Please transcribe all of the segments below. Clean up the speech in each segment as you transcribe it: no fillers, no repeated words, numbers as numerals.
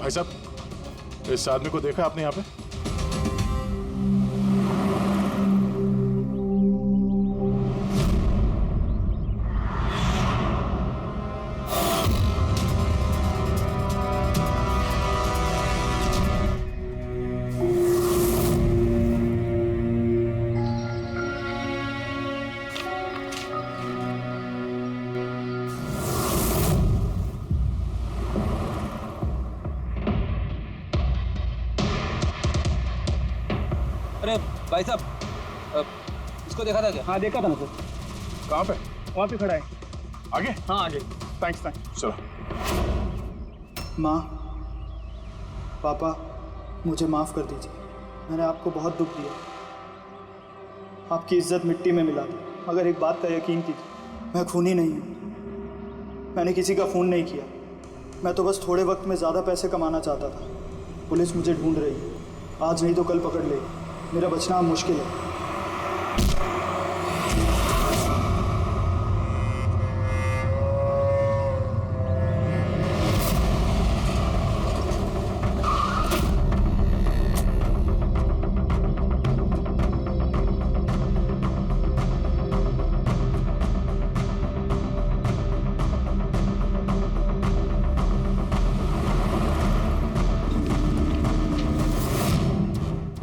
भाई साहब, इस आदमी को देखा आपने यहाँ पे? अरे भाई साहब, इसको देखा था क्या? हाँ देखा था ना सर। कहाँ पे? वहाँ पे खड़ा है। आगे? हाँ आगे। Thanks thanks. चलो। माँ, पापा, मुझे माफ़ कर दीजिए। मैंने आपको बहुत दुख दिया, आपकी इज्जत मिट्टी में मिला दी। मगर एक बात का यकीन कीजिए, मैं खूनी नहीं हूँ। मैंने किसी का खून नहीं किया। मैं तो बस थोड़े वक्त में ज़्यादा पैसे कमाना चाहता था। पुलिस मुझे ढूंढ रही है, आज नहीं तो कल पकड़ लेगी। मेरा बचना अब मुश्किल है।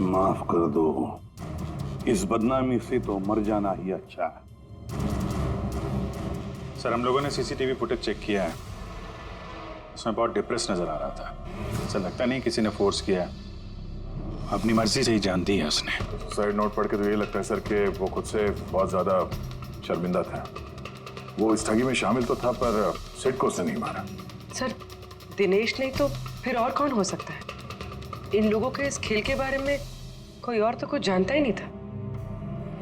माफ कर दो, इस बदनामी से तो मर जाना ही अच्छा है। सर, हम लोगों ने सीसीटीवी फुटेज चेक किया है, उसमें बहुत डिप्रेस नजर आ रहा था। ऐसा लगता नहीं किसी ने फोर्स किया है, अपनी मर्जी से ही जान दी है उसने। साइड नोट पढ़ के तो ये लगता है सर कि वो खुद से बहुत ज्यादा शर्मिंदा था। वो इस ठगी में शामिल तो था, पर सिड को उसने नहीं मारा। सर, दिनेश नहीं तो फिर और कौन हो सकता है? इन लोगों के इस खेल के बारे में कोई और तो कुछ जानता ही नहीं था।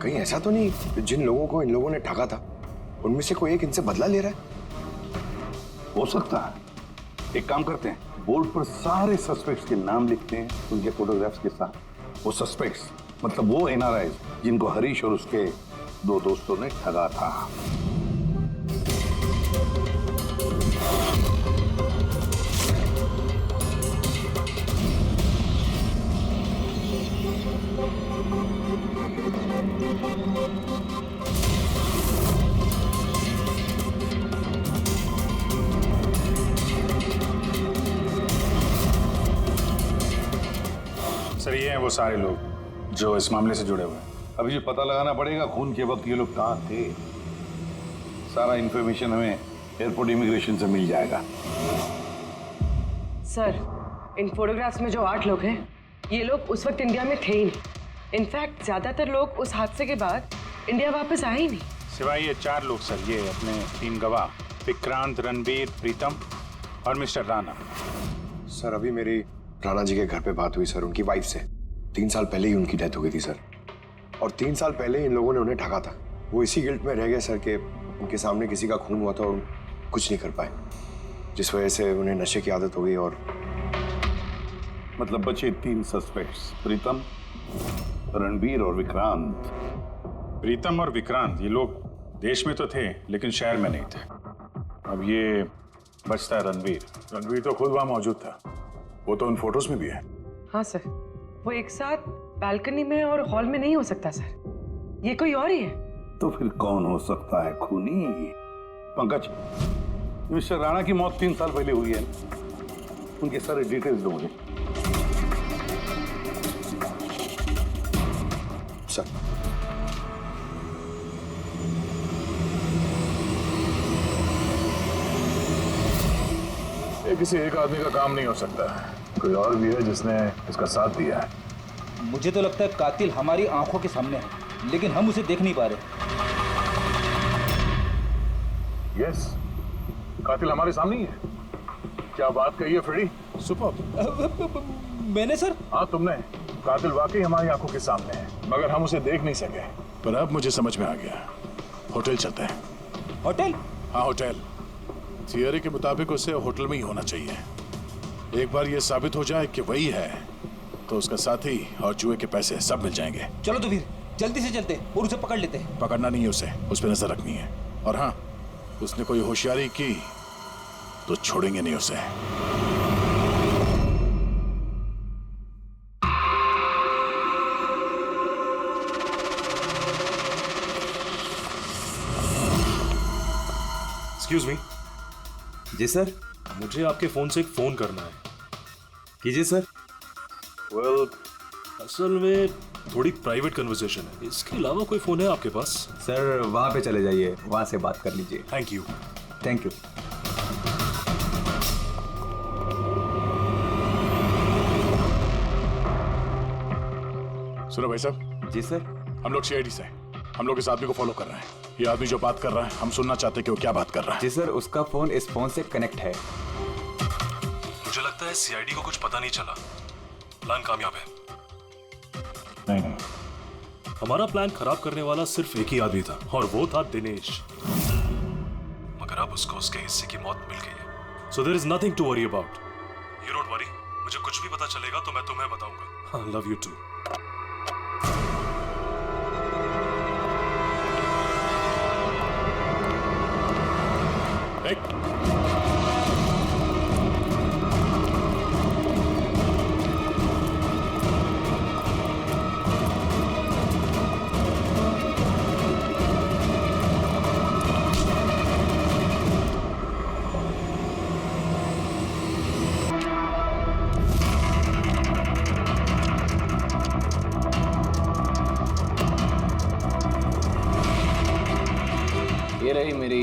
कहीं ऐसा तो नहीं जिन लोगों को इन लोगों ने ठगा था उनमें से कोई एक इनसे बदला ले रहा है? हो सकता है। एक काम करते हैं, बोर्ड पर सारे सस्पेक्ट्स के नाम लिखते हैं उनके फोटोग्राफ्स के साथ। वो सस्पेक्ट्स मतलब वो एनआरआई जिनको हरीश और उसके दो दोस्तों ने ठगा था। सर, ये हैं वो सारे लोग जो इस मामले से जुड़े हुए हैं। अभी ये पता लगाना पड़ेगा खून के वक्त ये लोग कहाँ थे। सारा इंफॉर्मेशन हमें एयरपोर्ट इमिग्रेशन से मिल जाएगा। सर, इन फोटोग्राफ्स में जो 8 लोग हैं, ये लोग उस वक्त इंडिया में थे ही नहीं। इनफैक्ट ज्यादातर लोग उस हादसे के बाद इंडिया वापस आए ही नहीं। सिवाय ये 4 लोग सर, ये अपने 3 गवाह, विक्रांत, रणबीर, प्रीतम और मिस्टर राणा। सर, अभी मेरी राणा जी के घर पे बात हुई सर, उनकी वाइफ से। 3 साल पहले ही उनकी डेथ हो गई थी सर, और 3 साल पहले इन लोगों ने उन्हें ठगा था। वो इसी गिल्ट में रह गए सर कि उनके सामने किसी का खून हुआ था और कुछ नहीं कर पाए, जिस वजह से उन्हें नशे की आदत हो गई। और मतलब बचे 3 सस्पेक्ट्स, प्रीतम, रणबीर और विक्रांत। प्रीतम और विक्रांत ये लोग देश में तो थे लेकिन शहर में नहीं थे। अब ये बचता है रणबीर। रणवीर तो खुद वहां मौजूद था, वो तो उन फोटोज में भी है। हाँ सर, वो एक साथ बालकनी में और हॉल में नहीं हो सकता सर, ये कोई और ही है। तो फिर कौन हो सकता है खूनी? पंकज, मिस्टर राणा की मौत 3 साल पहले हुई है, उनके सारे डिटेल्स दो मुझे। सर, ये किसी एक आदमी का काम नहीं हो सकता, कोई और भी है जिसने इसका साथ दिया है। मुझे तो लगता है कातिल हमारी आंखों के सामने है, लेकिन हम उसे देख नहीं पा रहे। यस, कातिल हमारे सामने ही है। क्या बात कही है फ्रेडी? सुपर। मैंने सर? हाँ तुमने। कातिल वाकई हमारी आंखों के सामने है, मगर हम उसे देख नहीं सके। पर अब मुझे समझ में आ गया, होटल चलते हैं। होटल? हाँ होटल। थियरी के मुताबिक उसे होटल में ही होना चाहिए। एक बार ये साबित हो जाए कि वही है तो उसका साथी और जुए के पैसे सब मिल जाएंगे। चलो तो फिर जल्दी से चलते और उसे पकड़ लेते हैं। पकड़ना नहीं है उसे, उस पर नजर रखनी है। और हाँ, उसने कोई होशियारी की तो छोड़ेंगे नहीं उसे। Excuse me. जी सर। मुझे आपके फोन से एक फोन करना है। कीजिए सर। वेल, असल में थोड़ी प्राइवेट कन्वर्सेशन है, इसके अलावा कोई फोन है आपके पास? सर वहाँ पे चले जाइए, वहाँ से बात कर लीजिए। Thank you. Thank you. सुनो भाई साहब। जी सर। हम लोग सीआईडी से हैं। हम लोग इस आदमी को फॉलो कर रहे हैं। ये आदमी जो बात कर रहा है, हम सुनना चाहते हैं कि वो क्या बात कर रहा है। जी सर, उसका फोन इस फोन से कनेक्ट है। मुझे लगता है सीआईडी को कुछ पता नहीं चला। प्लान कामयाब है। नहीं, हमारा प्लान खराब करने वाला सिर्फ एक ही आदमी था और वो था दिनेश। मगर अब उसको उसके हिस्से की मौत मिल गई है। So there is nothing to worry about. You don't worry. मुझे कुछ भी पता चलेगा तो मैं तुम्हें बताऊंगा। I love you too. ये रही मेरी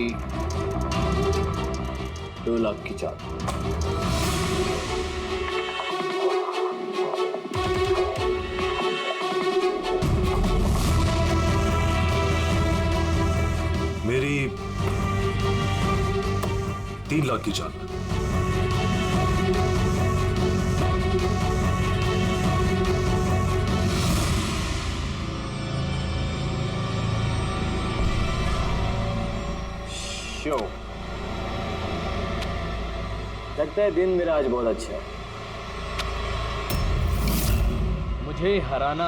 2 लाख की चाल। मेरी 3 लाख की चाल। लगता है दिन मेरा आज बहुत अच्छा है। मुझे हराना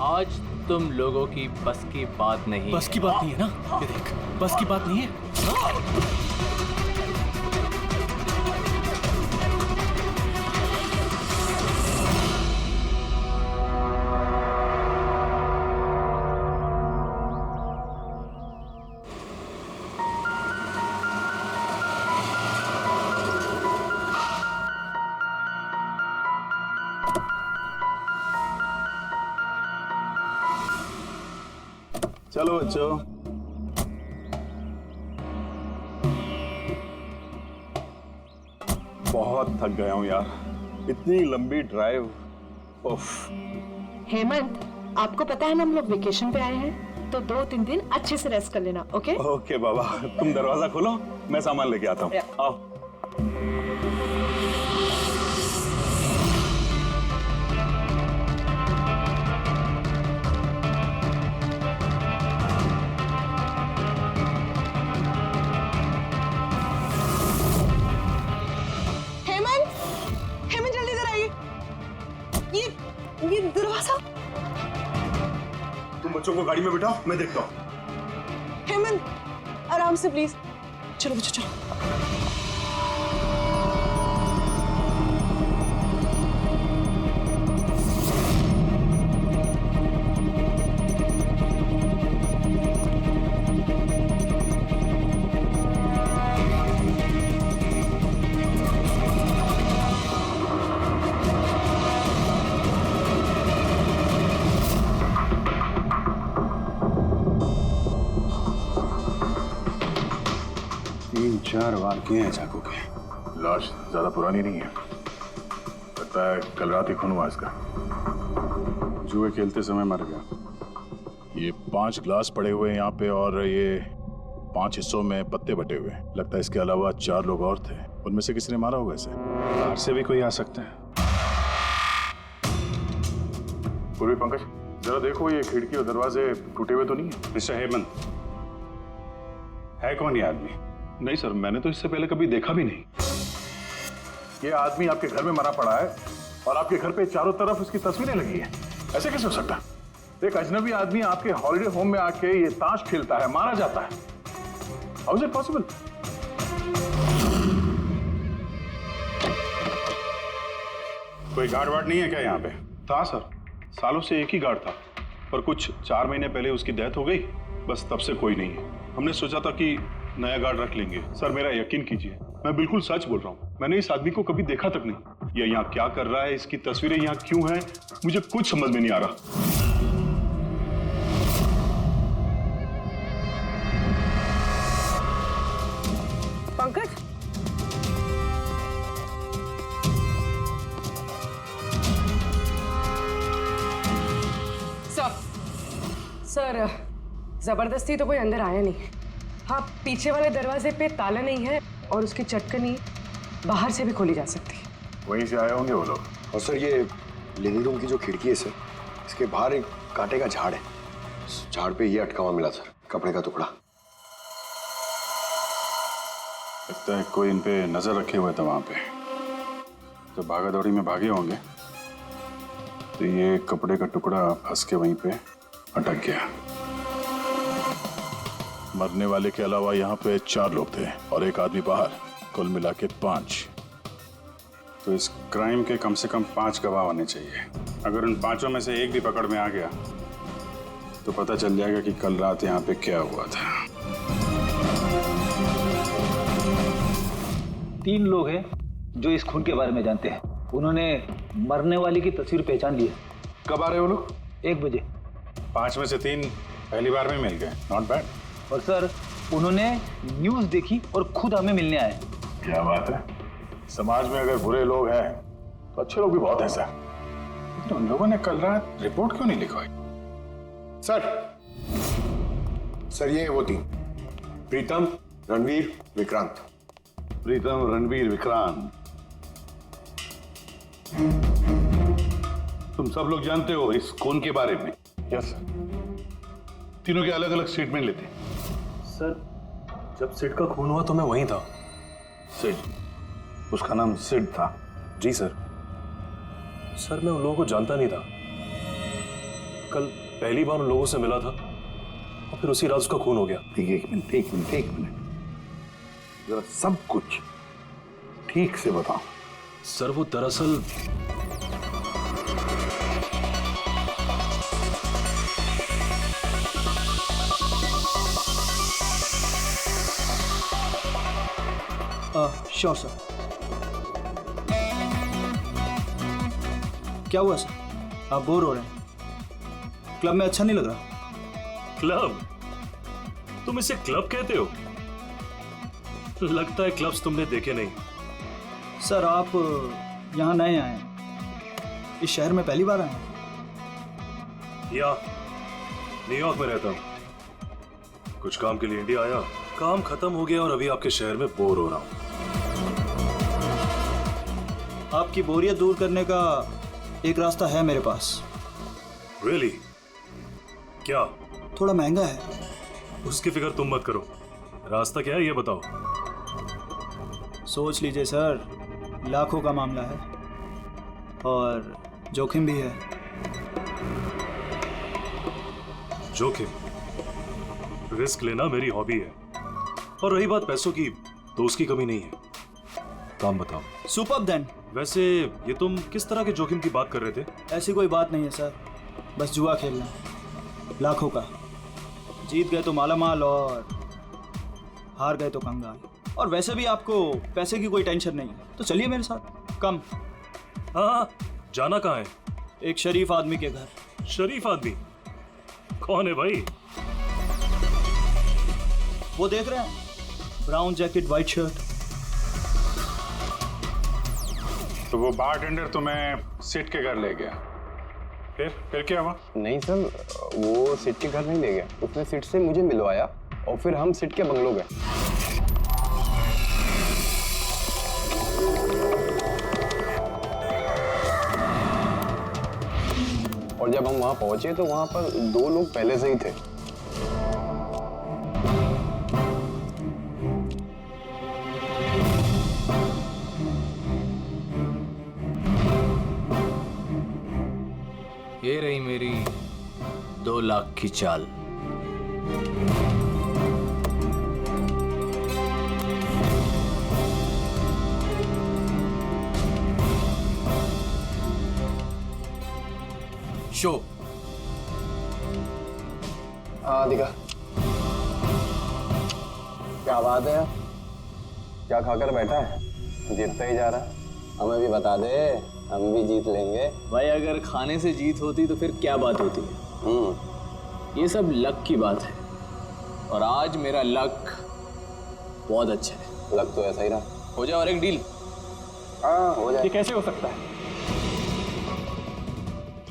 आज तुम लोगों की बस की बात नहीं। बस की बात नहीं है ना? ये देख, बस की बात नहीं है। चलो बच्चों, बहुत थक गया हूँ यार, इतनी लंबी ड्राइव। उफ। हेमंत, आपको पता है ना हम लोग वेकेशन पे आए हैं, तो 2-3 दिन अच्छे से रेस्ट कर लेना। ओके ओके बाबा, तुम दरवाजा खोलो, मैं सामान लेके आता हूँ। आओ। ये दरवाजा। तुम बच्चों को गाड़ी में बिठाओ, मैं देखता हूँ। हेमंत, आराम से प्लीज। चलो बच्चों चलो। चार वार किए हैं चाकू के। लाश ज्यादा पुरानी नहीं है, लगता है कल रात ही खून हुआ इसका। जुए खेलते समय मर गया। ये 5 ग्लास पड़े हुए हैं यहाँ पे और ये 5 हिस्सों में पत्ते बटे हुए हैं। लगता है इसके अलावा 4 लोग और थे, उनमें से किसी ने मारा होगा इसे। बाहर से भी कोई आ सकता है। पूर्वी पंकज, जरा देखो ये खिड़की और दरवाजे टूटे हुए तो नहीं है? मिस्टर हेमंत, है कौन ये आदमी? नहीं सर, मैंने तो इससे पहले कभी देखा भी नहीं। ये आदमी आपके घर में मरा पड़ा है और आपके घर पे चारों तरफ इसकी तस्वीरें लगी हैं। ऐसे कैसे हो सकता है? एक अजनबी आदमी आपके हॉलिडे होम में आके ये ताश खेलता है, मारा जाता है। How is it possible? कोई गार्ड वार्ड नहीं है क्या यहाँ पे? था सर, सालों से एक ही गार्ड था, पर कुछ 4 महीने पहले उसकी डेथ हो गई, बस तब से कोई नहीं है। हमने सोचा था कि नया गार्ड रख लेंगे। सर मेरा यकीन कीजिए, मैं बिल्कुल सच बोल रहा हूँ। मैंने इस आदमी को कभी देखा तक नहीं। ये यहाँ क्या कर रहा है, इसकी तस्वीरें यहाँ क्यों हैं, मुझे कुछ समझ में नहीं आ रहा। पंकज, सर जबरदस्ती तो कोई अंदर आया नहीं। हाँ, पीछे वाले दरवाजे पे ताला नहीं है और उसकी चटकनी बाहर से भी खोली जा सकती है। वहीं से आए होंगे वो लोग। और सर ये लिविंग रूम की जो खिड़की है सर, इसके बाहर एक कांटे का झाड़ है। इस झाड़ पे ये अटका हुआ मिला सर, कपड़े का टुकड़ा। लगता है कोई इन पे नजर रखे हुए था वहां पे। जब भागा दौड़ी में भागे होंगे तो ये कपड़े का टुकड़ा फंस के वहीं पे अटक गया। मरने वाले के अलावा यहाँ पे 4 लोग थे और एक आदमी बाहर, कुल मिला के 5। तो इस क्राइम के कम से कम 5 गवाह होने चाहिए। अगर उन 5 में से एक भी पकड़ में आ गया तो पता चल जाएगा कि कल रात यहाँ पे क्या हुआ था। 3 लोग हैं जो इस खून के बारे में जानते हैं। उन्होंने मरने वाली की तस्वीर पहचान ली है। कब आ रहे हो लोग? 1 बजे। 5 में से 3 पहली बार में मिल गए, नॉट बैड। और सर उन्होंने न्यूज़ देखी और खुद हमें मिलने आए। क्या बात है, समाज में अगर बुरे लोग हैं तो अच्छे लोग भी बहुत हैं सर। तो उन लोगों ने कल रात रिपोर्ट क्यों नहीं लिखवाई? सर ये वो 3, प्रीतम, रणवीर, विक्रांत। प्रीतम, रणवीर, विक्रांत, तुम सब लोग जानते हो इस खून के बारे में? Yes sir. तीनों के अलग अलग स्टेटमेंट लेते हैं। सर जब सिड का खून हुआ तो मैं वहीं था। सिड? उसका नाम सिड था? जी सर। सर मैं उन लोगों को जानता नहीं था। कल पहली बार उन लोगों से मिला था और फिर उसी रात उसका खून हो गया। एक मिनट जरा सब कुछ ठीक से बताओ। सर वो दरअसल श्योर सर। क्या हुआ सर, आप बोर हो रहे हैं? क्लब में अच्छा नहीं लग रहा? क्लब? तुम इसे क्लब कहते हो? लगता है क्लब्स तुमने देखे नहीं। सर आप यहाँ नए आए हैं, इस शहर में पहली बार आए हैं? या न्यूयॉर्क में रहता हूँ, कुछ काम के लिए इंडिया आया, काम खत्म हो गया और अभी आपके शहर में बोर हो रहा हूँ। आपकी बोरियत दूर करने का एक रास्ता है मेरे पास। Really? क्या? थोड़ा महंगा है। उसकी फिक्र तुम मत करो, रास्ता क्या है ये बताओ। सोच लीजिए सर, लाखों का मामला है और जोखिम भी है। जोखिम? रिस्क लेना मेरी हॉबी है। और रही बात पैसों की, तो उसकी कमी नहीं है। काम बताओ। Superb then. वैसे ये तुम किस तरह के जोखिम की बात कर रहे थे? ऐसी कोई बात नहीं है सर, बस जुआ खेलना है, लाखों का। जीत गए तो मालामाल और हार गए तो कंगाल। और वैसे भी आपको पैसे की कोई टेंशन नहीं है, तो चलिए मेरे साथ। कम। हाँ, जाना कहाँ है? एक शरीफ आदमी के घर। शरीफ आदमी? कौन है भाई? वो देख रहे हैं, ब्राउन जैकेट व्हाइट शर्ट। तो वो बारटेंडर तुम्हें सिट के घर ले गया, फिर क्या हुआ? नहीं सर, वो सिट के घर नहीं ले गया, उसने सिट से मुझे मिलवाया और फिर हम सिट के बंगलो गए। और जब हम वहां पहुंचे तो वहां पर 2 लोग पहले से ही थे। ये रही मेरी 2 लाख की चाल। शो। हाँ दिखा। क्या बात है? क्या खाकर बैठा है? जीतता ही जा रहा। हमें भी बता दे, हम भी जीत लेंगे। भाई अगर खाने से जीत होती तो फिर क्या बात होती है? ये सब लक की बात है और आज मेरा लक बहुत अच्छा है। लक तो ऐसा ही रहा। हो जाए और एक डील। हाँ हो जाए। ये कैसे हो सकता है?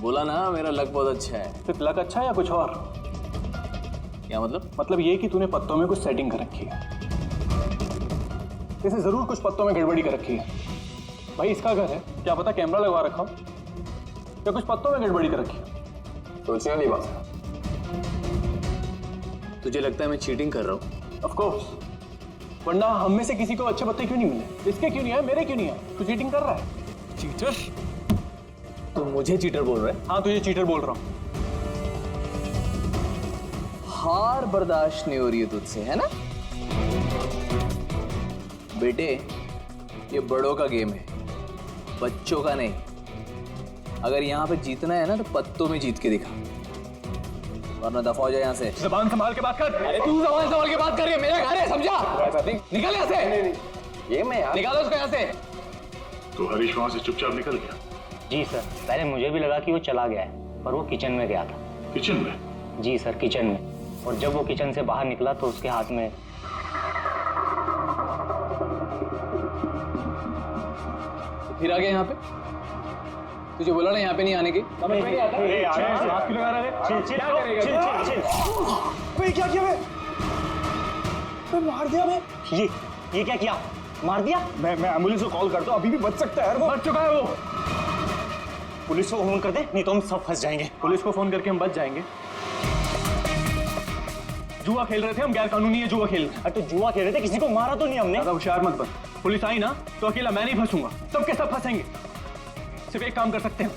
बोला ना मेरा लक बहुत अच्छा है। सिर्फ लक अच्छा है या कुछ और? क्या मतलब? मतलब ये कि तूने पत्तों में कुछ सेटिंग कर रखी है। इसे जरूर कुछ पत्तों में गड़बड़ी कर रखी है। भाई इसका घर है, क्या पता कैमरा लगवा रखा हो या कुछ पत्तों में गड़बड़ी कर रखी है। सोचने वाली बात है। तुझे लगता है मैं चीटिंग कर रहा हूँ? ऑफ कोर्स, वरना हम में से किसी को अच्छे पत्ते क्यों नहीं मिले? इसके क्यों नहीं है, मेरे क्यों नहीं है? तू चीटिंग कर रहा है। चीटर? तू मुझे चीटर बोल रहा है? हाँ तुझे चीटर बोल रहा हूँ। हार बर्दाश्त नहीं हो रही है तुझसे, है ना? बेटे ये बड़ों का गेम है, बच्चों का नहीं। अगर यहाँ पे जीतना है ना तो पत्तों में जीत के दिखा, वरना दफा हो जाए यहाँ से। ज़बान संभाल के बात कर। अरे तू ज़बान संभाल के बात कर रही है, मेरा घर है, समझा? निकल यहाँ से। नहीं। ये मैं यार। निकालो उसको यहाँ से। तो हरीश वहां से चुपचाप निकल गया? जी सर, पहले मुझे भी लगा कि वो चला गया है, पर वो किचन में गया था। किचन में? जी सर, किचन में। और जब वो किचन से बाहर निकला तो उसके हाथ में फिर आ गया यहाँ पे। तुझे बोला ना यहाँ पे नहीं आने की। क्या किया मैं मार दिया मैं। ये क्या किया? मार दिया? मैं एम्बुलेंस को कॉल करता हूँ, अभी भी बच सकता है। वो बच चुका है। वो पुलिस को फोन कर दे, नहीं तो हम सब फंस जाएंगे। पुलिस को फोन करके हम बच जाएंगे। जुआ खेल रहे थे हम, गैर कानूनी है जुआ खेल। अरे तो जुआ खेल रहे थे, किसी को मारा तो नहीं हमने। ज्यादा होशियार मत बन। पुलिस आई ना तो अकेला मैं नहीं फंसूंगा, सबके सब फंसेंगे। सिर्फ एक काम कर सकते हैं,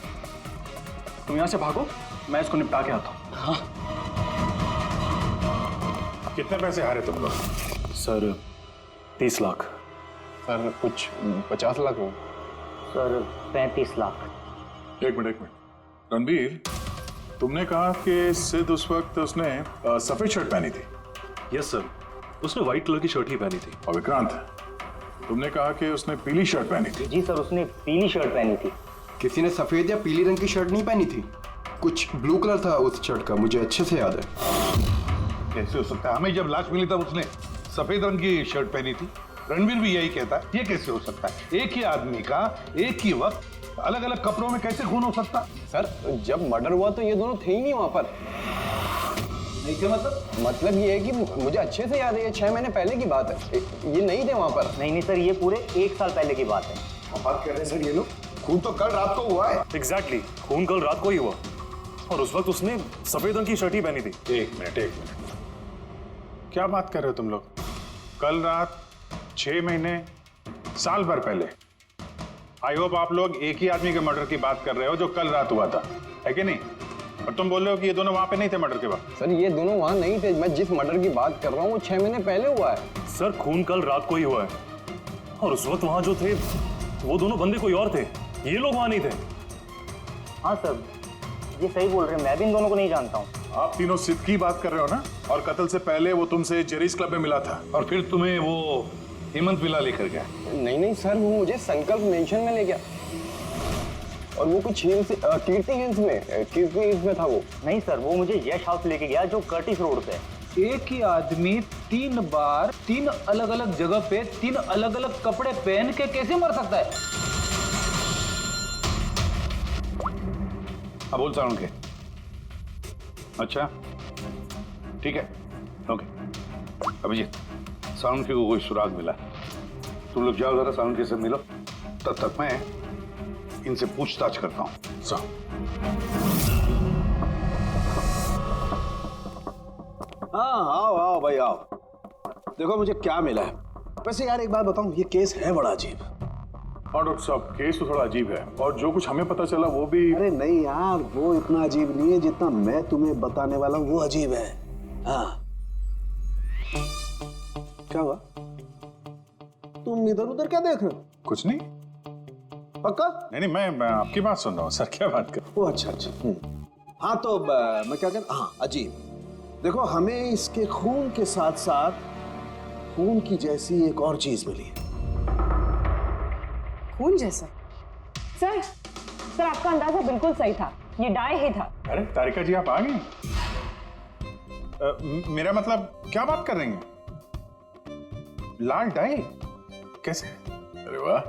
तुम यहाँ से भागो, मैं इसको निपटा के आता हूँ। हाँ। कितने पैसे हारे तुम लोग? सर 30 लाख। सर कुछ 50 लाख हो। सर 35 लाख। एक मिनट रणबीर, तुमने कहा कि सिद्ध उस वक्त उसने सफेद शर्ट पहनी थी। यस सर, उसने व्हाइट कलर की शर्ट ही पहनी थी। और विक्रांत, तुमने कहा कि उसने पीली शर्ट पहनी थी। जी सर, उसने पीली शर्ट पहनी थी। किसी ने सफेद या पीली रंग की शर्ट नहीं पहनी थी, कुछ ब्लू कलर था उस शर्ट का, मुझे अच्छे से याद है। कैसे हो सकता है? हमें जब लाश मिली तब उसने सफेद रंग की शर्ट पहनी थी। रणवीर भी यही कहता है। ये कैसे हो सकता है? एक ही आदमी का एक ही वक्त अलग अलग कपड़ों में कैसे खून हो सकता? सर जब मर्डर हुआ तो ये दोनों थे ही नहीं वहां पर। नहीं थे मतलब ये है कि मुझे अच्छे से याद है, ये 6 महीने पहले की बात है। ये नहीं थे वहां पर। नहीं सर, ये पूरे 1 साल पहले की बात है। हम बात कर रहे हैं सर, ये लोग खून तो कल रात को हुआ है। एग्जैक्टली, खून कल रात को ही हुआ और उस वक्त उसने सफेद रंग की शर्ट ही पहनी थी। एक मिनट, क्या बात कर रहे हो तुम लोग? कल रात, 6 महीने, साल भर पहले। आई होप आप लोग एक ही आदमी के मर्डर की बात कर रहे हो जो कल रात हुआ था, है कि नहीं? और तुम बोल रहे हो कि ये दोनों वहां पे नहीं थे मर्डर के वक्त। सर ये दोनों वहां नहीं थे। मैं जिस मर्डर की बात कर रहा हूँ वो 6 महीने पहले हुआ है। सर खून कल रात को ही हुआ है और उस वक्त वहां जो थे वो दोनों बंदे कोई और थे, ये लोग वहां नहीं थे। हाँ सर, ये सही बोल रहे हैं, मैं भी इन दोनों को नहीं जानता हूँ। आप तीनों सिद्ध की बात कर रहे हो ना? और कत्ल से पहले वो तुमसे जेरीज क्लब में मिला था और फिर तुम्हें वो हेमंत विला लेकर गया। नहीं सर, वो मुझे संकल्प मेंशन में ले गया और वो कुछ कीर्ति हिल्स में था वो। नहीं सर, वो मुझे यश हाउस लेके गया जो कर्टिस रोड पे है। एक ही आदमी 3 बार 3 अलग अलग जगह पे 3 अलग अलग कपड़े पहन के कैसे मर सकता है? अब बोल साउंड के। अच्छा ठीक है, ओके। अभिजीत, साउंड के को कोई सुराग मिला? तुम लोग जाओ जरा साउंड के से मिलो, तब तक मैं इनसे पूछताछ करता हूँ। हाँ आओ भाई आओ, देखो मुझे क्या मिला है। वैसे यार एक बात बताऊं, ये केस है बड़ा अजीब। हाँ डॉक्टर साहब, केस तो थोड़ा अजीब है और जो कुछ हमें पता चला वो भी। अरे नहीं यार, वो इतना अजीब नहीं है जितना मैं तुम्हें बताने वाला हूँ वो अजीब है। हाँ क्या हुआ? तुम इधर उधर क्या देख रहे हो? कुछ नहीं। पक्का? नहीं, मैं आपकी बात सुन रहा हूँ सर। क्या बात कर? ओ अच्छा। हाँ तो मैं क्या कहता, हाँ अजीब। देखो हमें इसके खून के साथ साथ खून की जैसी एक और चीज मिली है। खून जैसा? सर सर आपका अंदाजा बिल्कुल सही था, ये डाई ही था। अरे तारिका जी आप आ गई? मेरा मतलब क्या बात कर रही हैं? लाल डाई कैसे? अरे वाह,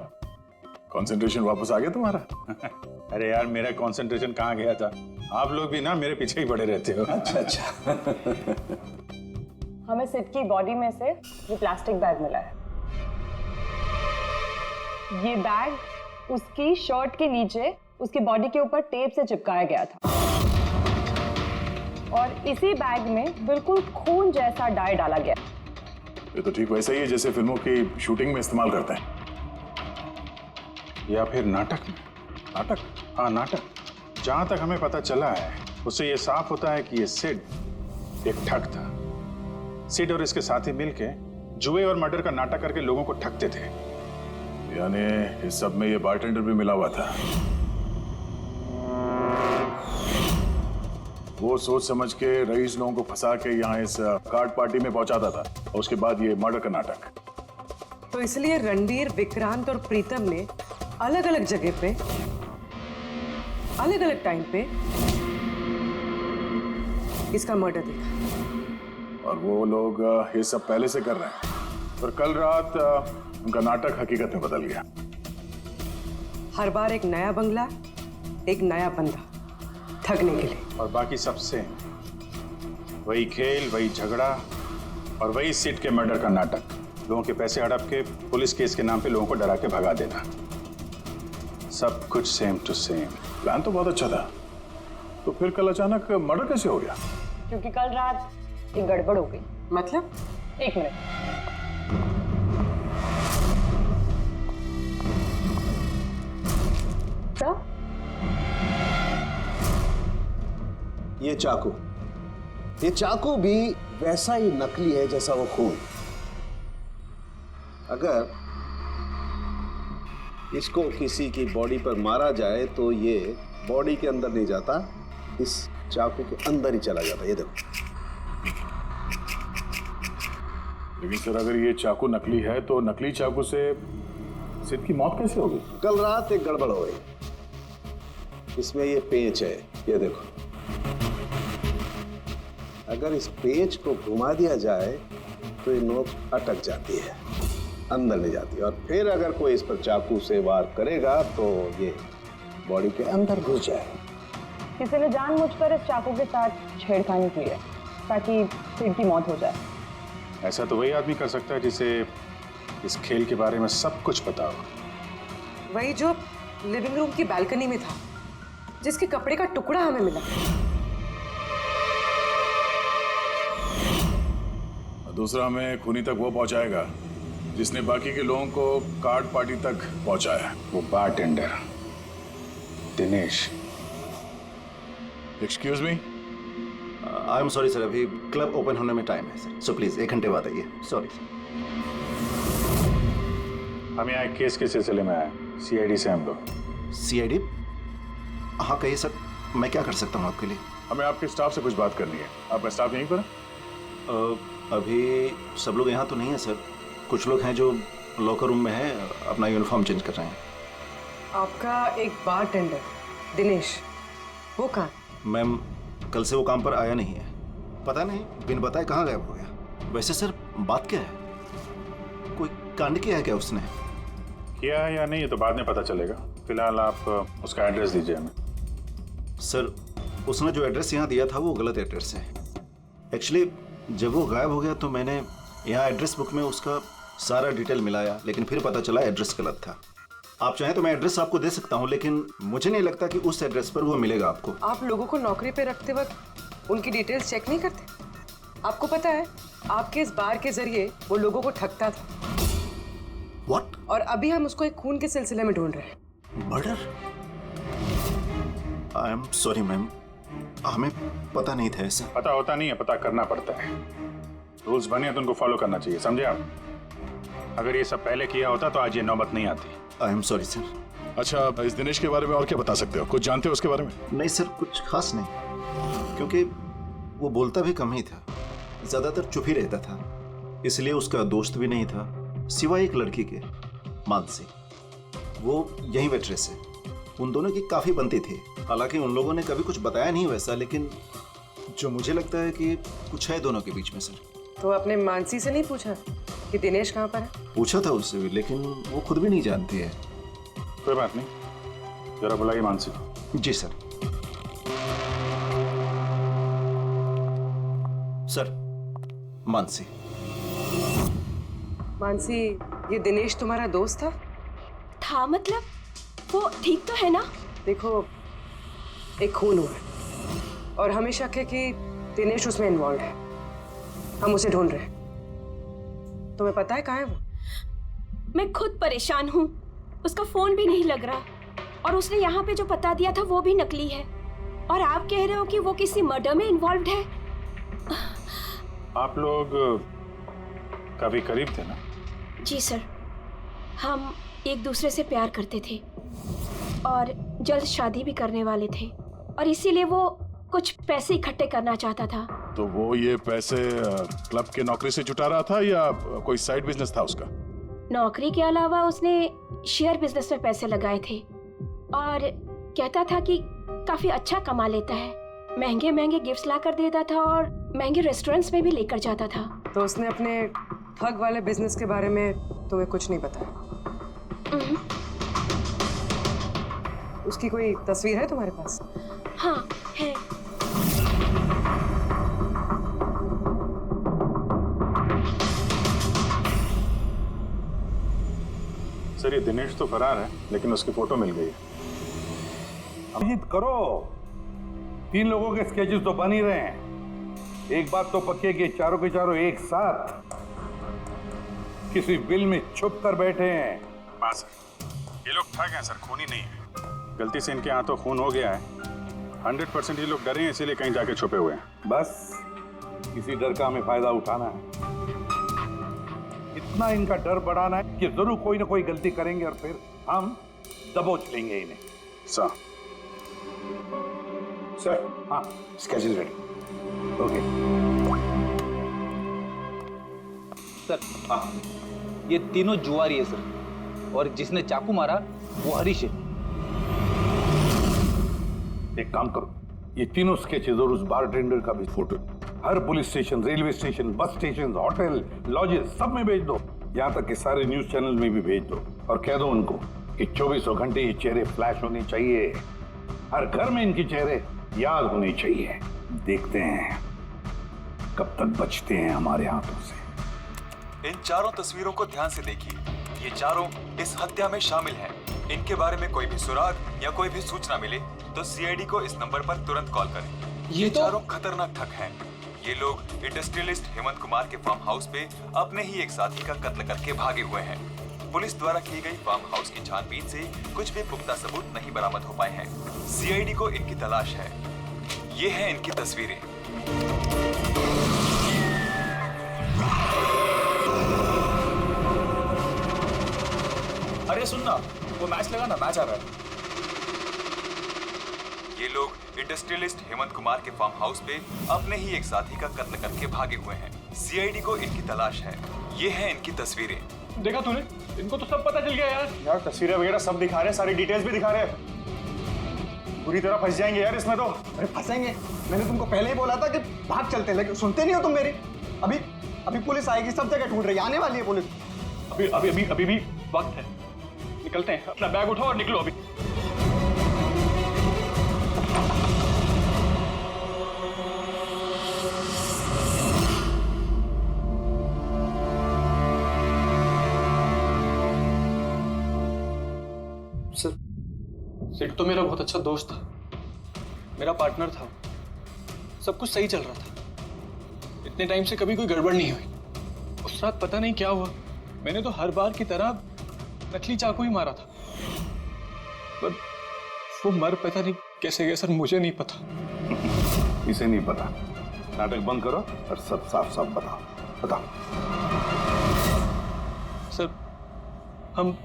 कंसंट्रेशन वापस आ गया तुम्हारा। अरे यार मेरा कंसंट्रेशन कहाँ गया था? आप लोग भी ना मेरे पीछे ही पड़े रहते हो। अच्छा। हमें सिड की बॉडी में से ये प्लास्टिक बैग मिला है। ये बैग उसकी शर्ट के नीचे उसकी बॉडी के ऊपर टेप से चिपकाया गया था और इसी बैग में बिल्कुल खून जैसा डाई डाला गया। ये तो ठीक वैसा ही है जैसे फिल्मों की शूटिंग में इस्तेमाल करते हैं। या फिर नाटक में? नाटक? हाँ नाटक। जहां तक हमें पता चला है उससे ये साफ होता है कि ये सिड एक ठग था। सिड और इसके साथी मिलके जुए और मर्डर का नाटक करके लोगों को ठगते थे। यानी इस सब में ये बारटेंडर भी मिला हुआ था। वो सोच समझ के रईस लोगों को फंसा के यहाँ इस कार्ड पार्टी में पहुंचाता था और उसके बाद ये मर्डर का नाटक। तो इसलिए रणवीर, विक्रांत और प्रीतम ने अलग अलग जगह पे अलग अलग टाइम पे इसका मर्डर देखा। और वो लोग ये सब पहले से कर रहे हैं, पर कल रात उनका नाटक हकीकत में बदल गया। हर बार एक नया बंगला, एक नया बंदा ठगने के लिए। और बाकी सबसे वही खेल, वही झगड़ा और वही सिड के मर्डर का नाटक। लोगों के पैसे हड़प के पुलिस केस के नाम पे लोगों को डरा के भगा देना। सब कुछ सेम टू सेम। प्लान तो बहुत अच्छा था, तो फिर कल अचानक मर्डर कैसे हो गया? क्योंकि कल रात एक गड़बड़ हो गई। मतलब? एक मिनट। सर ये चाकू भी वैसा ही नकली है जैसा वो खून। अगर इसको किसी की बॉडी पर मारा जाए तो ये बॉडी के अंदर नहीं जाता, इस चाकू के अंदर ही चला जाता। ये देखो। लेकिन सर अगर ये चाकू नकली है तो नकली चाकू से सिड की मौत कैसे होगी? कल रात एक गड़बड़ हो गई। इसमें ये पेंच है, ये देखो। अगर इस पेंच को घुमा दिया जाए तो ये नोक अटक जाती है, अंदर नहीं जाती। और फिर अगर कोई इस पर चाकू से वार करेगा तो ये बॉडी के अंदर घुस जाए। किसी ने जानबूझकर इस चाकू के साथ छेड़खानी की है ताकि सिड की मौत हो जाए। ऐसा तो वही आदमी कर सकता है जिसे इस खेल के बारे में सब कुछ पता हो। वही जो लिविंग रूम की बालकनी में था, जिसके कपड़े का टुकड़ा हमें मिला। दूसरा हमें खूनी तक वो पहुंचाएगा जिसने बाकी के लोगों को कार्ड पार्टी तक पहुंचाया। वो bartender Dinesh. Excuse me. I am sorry sir, अभी क्लब ओपन होने में टाइम है सर, सो प्लीज 1 घंटे बाद आइए। Sorry sir. हम यहाँ एक केस के सिलसिले में आए, सीआईडी से हम लोग। सीआईडी? हाँ कहिए सर, मैं क्या कर सकता हूँ आपके लिए? हमें आपके स्टाफ से कुछ बात करनी है। आपका स्टाफ यहीं पर है? अभी सब लोग यहाँ तो नहीं है सर, कुछ लोग हैं जो लॉकर रूम में है, अपना यूनिफॉर्म चेंज कर रहे हैं। आपका एक बारटेंडर दिनेश, वो कहाँ? मैम कल से वो काम पर आया नहीं है, पता नहीं बिन बताए कहाँ गायब हो गया। वैसे सर बात क्या है, कोई कांड किया है क्या उसने? किया है या नहीं ये तो बाद में पता चलेगा। फिलहाल आप उसका एड्रेस दीजिए हमें। सर उसने जो एड्रेस यहाँ दिया था वो गलत एड्रेस है। एक्चुअली जब वो गायब हो गया तो मैंने यहाँ एड्रेस बुक में उसका सारा डिटेल मिलाया, लेकिन फिर पता चला एड्रेस गलत था। आप चाहें तो मैं एड्रेस आपको दे सकता हूँ, लेकिन मुझे नहीं लगता कि उस एड्रेस पर वो मिलेगा आपको। आप लोगों को नौकरी पे रखते वक्त उनकी डिटेल्स चेक नहीं करते? आपको पता है आपके इस बार के जरिए वो लोगों को ठगता था। What? और अभी हम उसको एक खून के सिलसिले में ढूंढ रहे हैं। Murder? I am sorry ma'am, हमें पता नहीं था ऐसा। पता होता नहीं है, पता करना पड़ता है। रूल्स बने तो उनको फॉलो करना चाहिए, समझे आप? अगर ये सब पहले किया होता तो आज ये नौबत नहीं आती। I am sorry sir. अच्छा, इस दिनेश के बारे में और क्या बता सकते हो? कुछ जानते हो उसके बारे में? नहीं सर, कुछ खास नहीं, क्योंकि वो बोलता भी कम ही था, ज्यादातर चुप ही रहता था। इसलिए उसका दोस्त भी नहीं था सिवाय एक लड़की के, मानसी। वो यही वेट्रेस है। उन दोनों की काफी बनती थी। हालांकि उन लोगों ने कभी कुछ बताया नहीं वैसा, लेकिन जो मुझे लगता है कि कुछ है दोनों के बीच में सर। तो आपने मानसी से नहीं पूछा कि दिनेश कहाँ पर है? पूछा था उससे भी, लेकिन वो खुद भी नहीं जानती है। कोई बात नहीं, जरा बुलाइए मानसी को। जी सर। सर, मानसी। मानसी, ये दिनेश तुम्हारा दोस्त था? था मतलब? वो ठीक तो है ना? देखो, एक खून हुआ है और हमें शक है कि दिनेश उसमें इन्वॉल्व है। हम उसे ढूंढ रहे हैं। तुम्हें पता है कहाँ है वो? मैं खुद परेशान हूँ। उसका फोन भी नहीं लग रहा और उसने यहाँ पे जो बता दिया था वो भी नकली है। और आप कह रहे हो कि वो किसी मर्डर में इन्वॉल्व है? आप लोग काफी करीब थे ना? जी सर, हम एक दूसरे से प्यार करते थे और जल्द शादी भी करने वाले थे, और इसीलिए वो कुछ पैसे इकट्ठे करना चाहता था। तो वो ये पैसे क्लब के नौकरी से जुटा रहा था या कोई साइड बिजनेस था उसका? नौकरी के अलावा उसने शेयर बिजनेस में पैसे लगाए थे और कहता था कि काफी अच्छा कमा लेता है। महंगे महंगे गिफ्ट्स ला कर देता था और महंगे रेस्टोरेंट्स में भी लेकर जाता था। तो उसने अपने ठग वाले बिजनेस के बारे में तुम्हें कुछ नहीं बताया? उसकी कोई तस्वीर है तुम्हारे पास? हाँ है। सर, ये दिनेश तो फरार है, लेकिन उसकी फोटो मिल गई है। अभिजीत करो, 3 लोगों के स्केचेस तो बन ही रहे हैं। एक बात तो पक्की है कि चारों के चारों एक साथ किसी बिल में छुप कर बैठे हैं। हाँ सर, ये लोग ठग हैं सर, खूनी नहीं है। गलती से इनके हाथों खून हो गया है। 100% ये लोग डरे हैं, इसीलिए कहीं जाके छुपे हुए हैं। बस किसी डर का हमें फायदा उठाना है। इतना इनका डर बढ़ाना है कि जरूर कोई ना कोई गलती करेंगे और फिर हम दबोच लेंगे इन्हें। सर, हाँ, स्केड्यूल रेडी। Okay sir. हाँ, ये तीनों जुआरी है सर, और जिसने चाकू मारा वो हरीश है। एक काम करो, ये तीनों स्केचेस और उस बारटेंडर का भी फोटो हर police station, railway station, bus station, hotel, lodges सब में भेज दो। यहाँ तक कि सारे न्यूज चैनल में भी भेज दो और कह दो उनको कि 24 घंटे ये चेहरे फ्लैश होने चाहिए। हर घर में इनके चेहरे याद होने चाहिए। देखते हैं कब तक बचते हैं हमारे हाथों से। इन चारों तस्वीरों को ध्यान से देखिए। ये चारों इस हत्या में शामिल हैं। इनके बारे में कोई भी सुराग या कोई भी सूचना मिले तो सीआईडी को इस नंबर पर तुरंत कॉल करें। ये चारों खतरनाक ठग हैं। ये लोग इंडस्ट्रियलिस्ट हेमंत कुमार के फार्म हाउस पे अपने ही एक साथी का कत्ल करके भागे हुए हैं। पुलिस द्वारा की गई फार्म हाउस की छानबीन से कुछ भी पुख्ता सबूत नहीं बरामद हो पाए हैं। सीआईडी को इनकी तलाश है। ये हैं इनकी तस्वीरें। अरे सुनना, वो मैच लगा ना, मैच आ रहा है। ये लोग इंडस्ट्रियलिस्ट हेमंत कुमार के फार्म हाउस पे अपने ही एक साथी का कत्ल करके भागे हुए हैं। सीआईडी को इनकी तलाश है। ये हैं इनकी तस्वीरें। देखा तूने? इनको तो सब पता चल गया यार। यार तस्वीरें वगैरह सब दिखा रहे हैं, सारी डिटेल्स भी दिखा रहे हैं। पूरी तरह फंस जाएंगे यार इसमें तो। अरे फंसेंगे? मैंने तुमको पहले ही बोला था कि भाग चलते हैं, लेकिन सुनते नहीं हो तुम मेरी। अभी पुलिस आएगी, सब जगह ढूंढ रही है, आने वाली है पुलिस। अभी भी वक्त है, निकलते हैं। अपना बैग उठाओ और निकलो अभी। सिड तो मेरा बहुत अच्छा दोस्त था, मेरा पार्टनर था। सब कुछ सही चल रहा था। इतने टाइम से कभी कोई गड़बड़ नहीं हुई। उस रात पता नहीं क्या हुआ, मैंने तो हर बार की तरह नकली चाकू ही मारा था, पर वो मर पता नहीं कैसे गया सर, मुझे नहीं पता। इसे नहीं पता? नाटक बंद करो और सब साफ साफ बताओ। सर, हम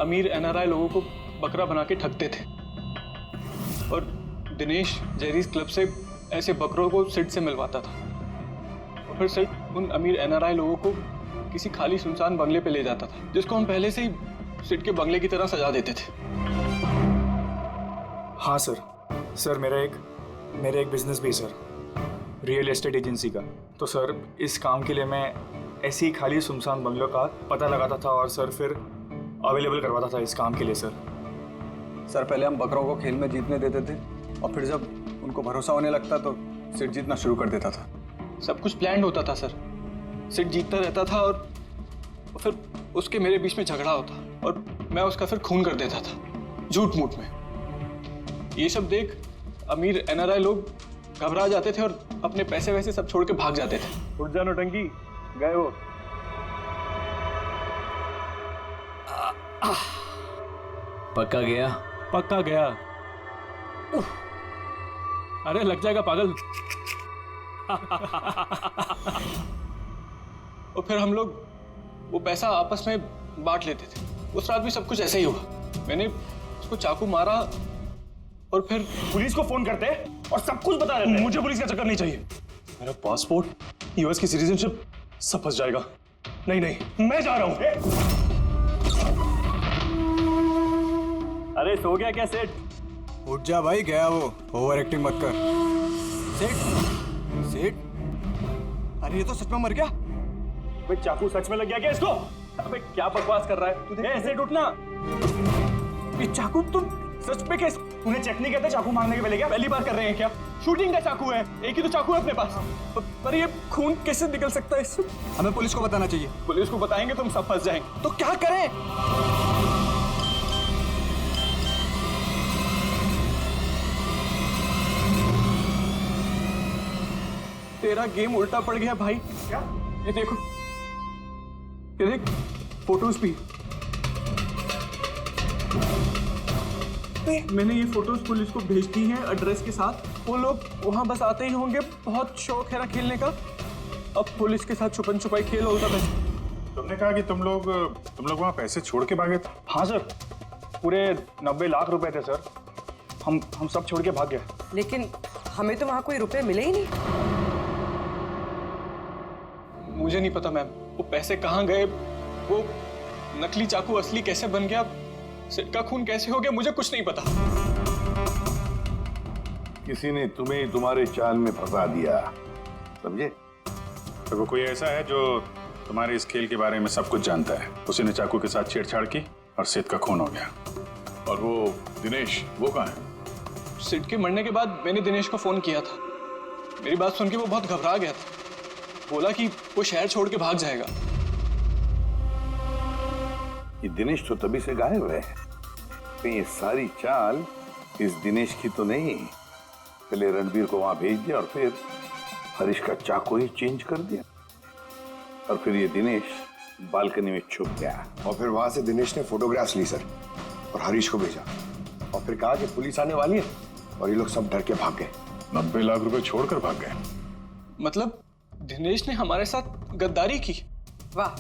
अमीर एनआरआई लोगों को बकरा बना के ठगते थे और दिनेश जेरीज क्लब से ऐसे बकरों को सिड से मिलवाता था और फिर सिड उन अमीर एनआरआई लोगों को किसी खाली सुनसान बंगले पे ले जाता था, जिसको हम पहले से ही सिड के बंगले की तरह सजा देते थे। हाँ सर मेरा एक बिजनेस भी सर, रियल एस्टेट एजेंसी का। तो सर इस काम के लिए मैं ऐसे ही खाली सुनसान बंगलों का पता लगाता था और सर फिर अवेलेबल करवाता था इस काम के लिए सर। सर पहले हम बकरों को खेल में जीतने देते थे और फिर जब उनको भरोसा होने लगता तो सिड जीतना शुरू कर देता था। सब कुछ प्लान्ड होता था सर। सिड जीतता रहता था और फिर उसके मेरे बीच में झगड़ा होता और मैं उसका फिर खून कर देता था झूठ मूठ में। ये सब देख अमीर एनआरआई लोग घबरा जाते थे और अपने पैसे वैसे सब छोड़ के भाग जाते थे। उठ जा नौटंकी, गए वो। पक्का गया? पक्का गया। अरे लग जाएगा पागल। और फिर हम लोग वो पैसा आपस में बांट लेते थे। उस रात भी सब कुछ ऐसा ही हुआ। मैंने उसको चाकू मारा और फिर पुलिस को फोन करते और सब कुछ बता देते। मुझे पुलिस का चक्कर नहीं चाहिए। मेरा पासपोर्ट, यूएस की सिटीजनशिप सब फंस जाएगा। नहीं मैं जा रहा हूं। अरे सो गया क्या सेठ? उठ जा भाई, गया वो। ओवर एक्टिंग मत कर। सेठ अरे ये तो सच में मर गया। भाई चाकू सच में लग गया क्या इसको? अबे क्या बकवास कर रहा है? सेठ उठना। ये चाकू तुम सच में कैसे? उन्हें चेक नहीं कहते चाकू मारने के पहले? क्या पहली बार कर रहे हैं क्या? शूटिंग का चाकू है, एक ही तो चाकू है अपने पास। पर ये खून कैसे निकल सकता है इससे? हमें पुलिस को बताना चाहिए। पुलिस को बताएंगे तो हम सब फंस जाएंगे। तो क्या करें? तेरा गेम उल्टा पड़ गया भाई। क्या? ये देखो, ये देख फोटोज भी। मैंने ये फोटोज पुलिस को भेज दी हैं एड्रेस के साथ। वो लोग वहां बस आते ही होंगे। बहुत शौक है ना खेलने का। अब पुलिस के साथ छुपन छुपाई खेल होता है। तुमने कहा कि तुम लोग वहां पैसे छोड़ के भागे थे? हाँ सर, पूरे 90 लाख रुपए थे सर। हम सब छोड़ के भाग गए। लेकिन हमें तो वहां कोई रुपए मिले ही नहीं। मुझे नहीं पता मैम, वो पैसे कहाँ गए, वो नकली चाकू असली कैसे बन गया, सिड का खून कैसे हो गया, मुझे कुछ नहीं पता। किसी ने तुम्हें तुम्हारे चाल में फंसा दिया, समझे? तो वो कोई ऐसा है जो तुम्हारे इस खेल के बारे में सब कुछ जानता है। उसी ने चाकू के साथ छेड़छाड़ की और सिड का खून हो गया। और वो दिनेश, वो कहाँ है? सिड के मरने के बाद मैंने दिनेश को फोन किया था। मेरी बात सुन के वो बहुत घबरा गया था। बोला कि वो शहर छोड़ के भाग जाएगा। ये दिनेश तो तभी से गायब है। कहीं ये सारी चाल इस दिनेश की तो नहीं? पहले रणबीर को वहां भेज दिया और फिर हरीश का चाकू ही चेंज कर दिया और फिर ये दिनेश बालकनी में छुप गया। और फिर वहां से दिनेश ने फोटोग्राफ्स ली सर और हरीश को भेजा और फिर कहा कि पुलिस आने वाली है और ये लोग सब डर के भाग गए। 90 लाख रुपए छोड़कर भाग गए? मतलब दिनेश ने हमारे साथ गद्दारी की? वाह,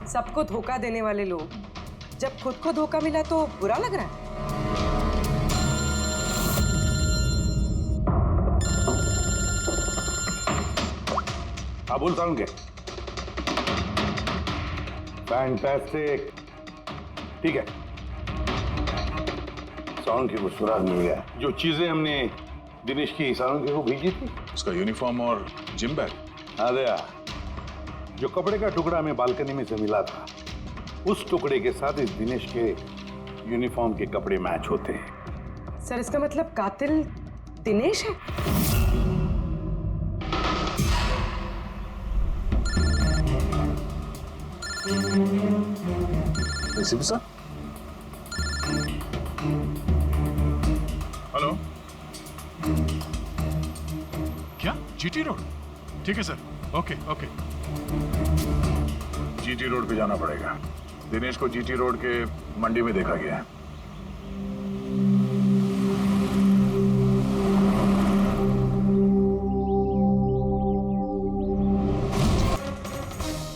सबको धोखा देने वाले लोग। जब खुद को धोखा मिला तो बुरा लग रहा है। हाँ बोल सारुण। फैंटास्टिक, ठीक है। सारुण को सुराग मिल गया। जो चीजें हमने दिनेश की सारुण को भेजी थी, उसका यूनिफॉर्म और जिम बैग। आदया, जो कपड़े का टुकड़ा हमें बालकनी में से मिला था, उस टुकड़े के साथ इस दिनेश के यूनिफॉर्म के कपड़े मैच होते हैं। सर इसका मतलब कातिल दिनेश है? सर, हेलो, क्या जीटी रोड? ठीक है सर, ओके। जीटी रोड पे जाना पड़ेगा। दिनेश को जीटी रोड के मंडी में देखा गया है।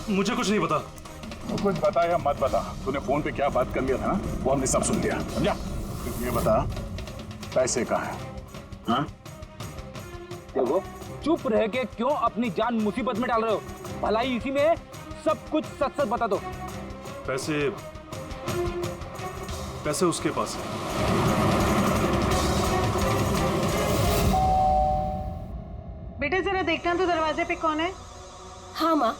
मुझे कुछ नहीं पता। तो कुछ बता या मत बता, तूने फोन पे क्या बात कर लिया था ना, वो हमने सब सुन लिया, समझा? ये बता, पैसे कहाँ हैं? हाँ? देखो, चुप रह के क्यों अपनी जान मुसीबत में डाल रहे हो? भलाई इसी में है, सब कुछ सच सच बता दो। पैसे पैसे उसके पास है। बेटे जरा देखना तो दरवाजे पे कौन है। हाँ माँ।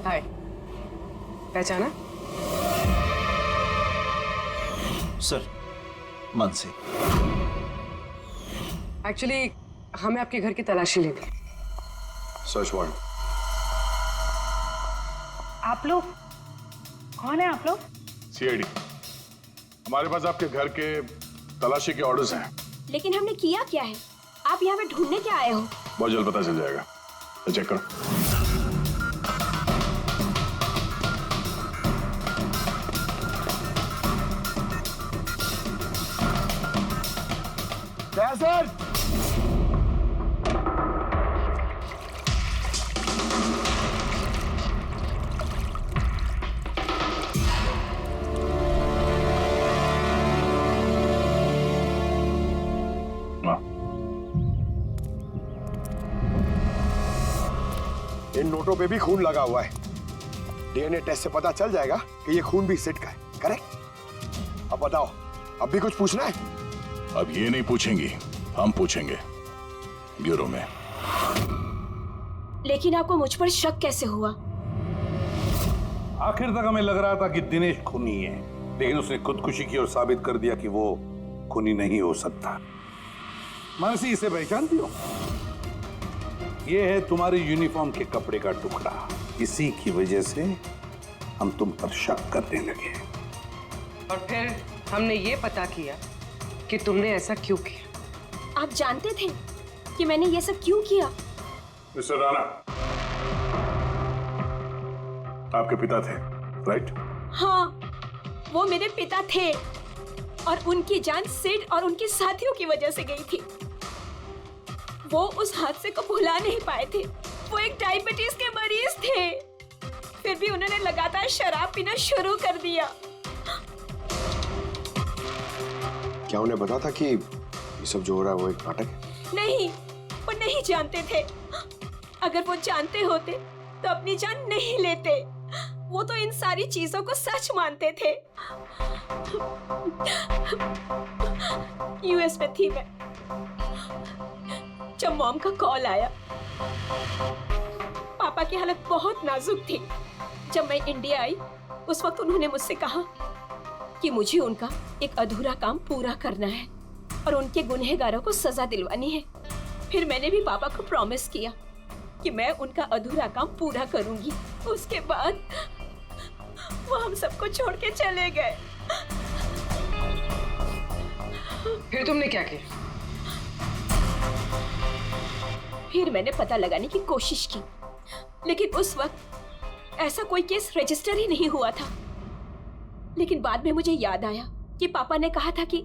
हाय, पहचाना? सर, मानसी। एक्चुअली हमें आपके घर की तलाशी लेनी है। Search warrant. आप लोग कौन है? आप लोग सीआईडी। हमारे पास आपके घर के तलाशी के ऑर्डर्स हैं। लेकिन हमने किया क्या है? आप यहाँ पे ढूंढने क्या आए हो? बहुत जल्द पता चल जाएगा, तो चेक करो। सर, इन नोटों पे भी खून लगा हुआ है। डीएनए टेस्ट से पता चल जाएगा कि ये खून भी सिड का है, करेक्ट? अब बताओ, अब भी कुछ पूछना है? अब ये नहीं पूछेंगी, हम पूछेंगे ब्यूरो में। लेकिन आपको मुझ पर शक कैसे हुआ? आखिर तक हमें लग रहा था कि दिनेश खूनी है, लेकिन उसने खुदकुशी की और साबित कर दिया कि वो खूनी नहीं हो सकता। मानसी, इसे पहचानती हो? ये है तुम्हारे यूनिफॉर्म के कपड़े का टुकड़ा। इसी की वजह से हम तुम पर शक करने लगे और फिर हमने ये पता किया कि तुमने ऐसा क्यों किया। आप जानते थे कि मैंने ये सब क्यों किया? मिस्टर राणा, आपके पिता थे, राइट? हाँ, वो मेरे पिता थे और उनकी जान सिड और उनके साथियों की वजह से गई थी। वो उस हादसे को भुला नहीं पाए थे। वो एक डायबिटीज के मरीज थे, फिर भी उन्होंने लगातार शराब पीना शुरू कर दिया। क्या उन्हें पता था कि ये सब जो हो रहा है वो एक नाटक है? नहीं, वो नहीं जानते थे। अगर वो जानते होते तो अपनी जान नहीं लेते। वो तो इन सारी चीजों को सच मानते थे। यूएस में थी मैं जब मॉम का कॉल आया। पापा की हालत बहुत नाजुक थी। जब मैं इंडिया आई उस वक्त उन्होंने मुझसे कहा कि मुझे उनका एक अधूरा काम पूरा करना है और उनके गुनहगारों को सजा दिलवानी है। फिर मैंने भी पापा को प्रॉमिस किया कि मैं उनका अधूरा काम पूरा करूंगी। उसके बाद वो हम सबको छोड़ के चले गए। फिर तुमने क्या किया? फिर मैंने पता लगाने की कोशिश की, लेकिन उस वक्त ऐसा कोई केस रजिस्टर ही नहीं हुआ था। लेकिन बाद में मुझे याद आया कि पापा ने कहा था कि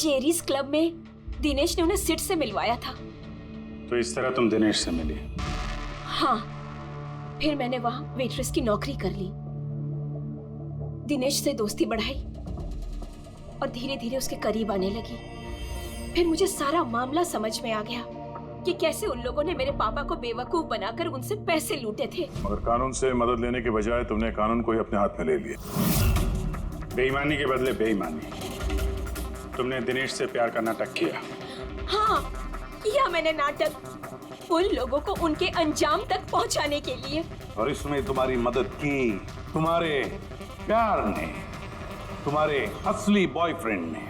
जेरीज क्लब में दिनेश ने उन्हें सिड से मिलवाया था। तो इस तरह तुम दिनेश से मिली? हाँ, फिर मैंने वहां वेट्रेस की नौकरी कर ली। दिनेश से दोस्ती बढ़ाई और धीरे धीरे उसके करीब आने लगी। फिर मुझे सारा मामला समझ में आ गया कि कैसे उन लोगों ने मेरे पापा को बेवकूफ बनाकर उनसे पैसे लूटे थे। मगर कानून से मदद लेने के बजाय तुमने कानून को ही अपने हाथ में ले लिया। बेईमानी के बदले बेईमानी। तुमने दिनेश से प्यार का नाटक किया। हाँ, किया मैंने नाटक उन लोगों को उनके अंजाम तक पहुंचाने के लिए। और इसमें तुम्हारी मदद की तुम्हारे प्यार ने, तुम्हारे असली बॉयफ्रेंड ने।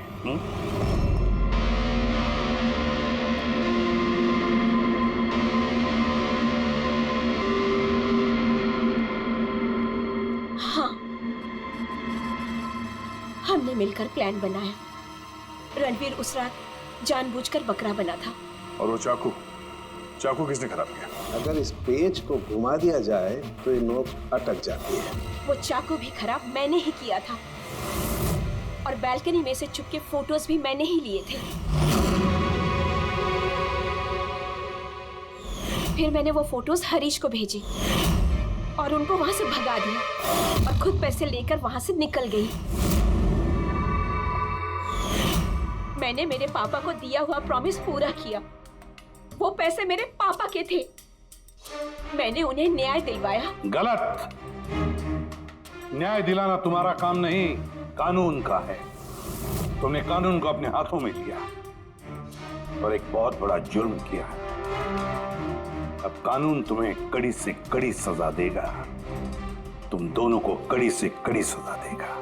हाँ, हमने मिलकर प्लान बनाया। रणवीर उस रात जानबूझकर बकरा बना था। और वो चाकू किसने खराब किया? अगर इस पेज को घुमा दिया जाए तो ये नोक अटक जाती है। वो चाकू भी खराब मैंने ही किया था और बालकनी में से चुपके फोटोज भी मैंने ही लिए थे। फिर मैंने वो फोटोज हरीश को भेजी और उनको वहां से भगा दिया और खुद पैसे लेकर वहां से निकल गई। मैंने मेरे पापा को दिया हुआ प्रॉमिस पूरा किया। वो पैसे मेरे पापा के थे। मैंने उन्हें न्याय दिलवाया। गलत। न्याय दिलाना तुम्हारा काम नहीं, कानून का है। तुमने कानून को अपने हाथों में लिया और एक बहुत बड़ा जुर्म किया है। अब कानून तुम्हें कड़ी से कड़ी सजा देगा। तुम दोनों को कड़ी से कड़ी सजा देगा।